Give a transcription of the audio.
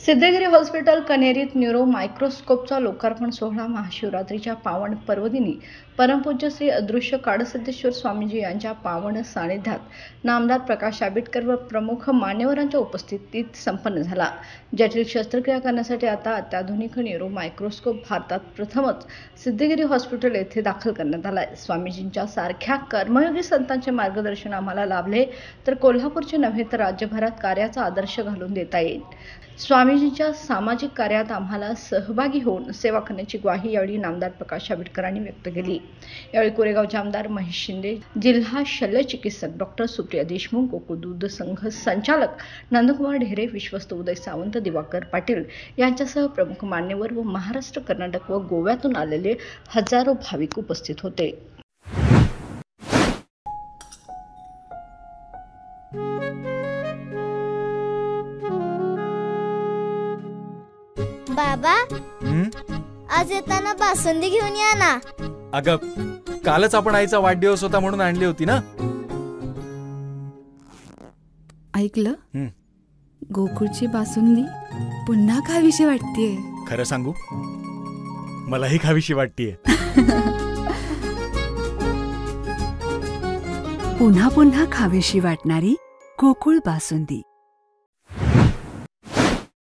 Siddhagiri hospital कन्हेरीत neuro मायक्रोस्कोपचा लोकार्पण सोहळा महाशिवरात्रीच्या पावन पर्वदिनी परमपूज्य श्री अदृश्य काळसिद्धेश्वर स्वामीजी यांच्या पावन सानिध्यात नामदार प्रकाश आंबेडकर व प्रमुख मान्यवरांच्या उपस्थितीत संपन्न झाला। जटिल शस्त्रक्रिया करण्यासाठी आता अत्याधुनिक न्यूरो मायक्रोस्कोप भारतात प्रथमच सिद्धगिरी हॉस्पिटल येथे दाखल करण्यात आला आहे। स्वामीजींच्या सारख्या कर्मयोगी संतांचे मार्गदर्शन आम्हाला लाभले तर कोल्हापूरचे नव्हे तर राज्यभरात कार्याचा आदर्श घालून देता येईल। स्वामीजींच्या सामाजिक कार्यात आम्हाला सहभागी होऊन सेवा करण्याची ग्वाही यावेळी नामदार प्रकाश आंबेडकरांनी व्यक्त केली। यावेळी कोरेगावचे आमदार महेश शिंदे, जिल्हा शल्यचिकित्सक डॉक्टर सुप्रिया देशमुख, गोकुळ दूध संघ संचालक नंदकुमार ढेरे, विश्वस्त उदय सावंत, दिवाकर पाटील यांच्यासह प्रमुख मान्यवर व महाराष्ट्र, कर्नाटक व गोव्यातून आलेले हजारो भाविक उपस्थित होते। बाबा, आज येताना बासुंदी घेऊन या ना। अगं, कालच आपण आईचा वाढदिवस होता म्हणून आणली होती ना। ऐकलं, गोकुळची बासुंदी पुन्हा खावीशी वाटतेय। खरं सांगू, मलाही खावीशी वाटतेय। पुन्हा पुन्हा खावीशी वाटणारी गोकुळ बासुंदी।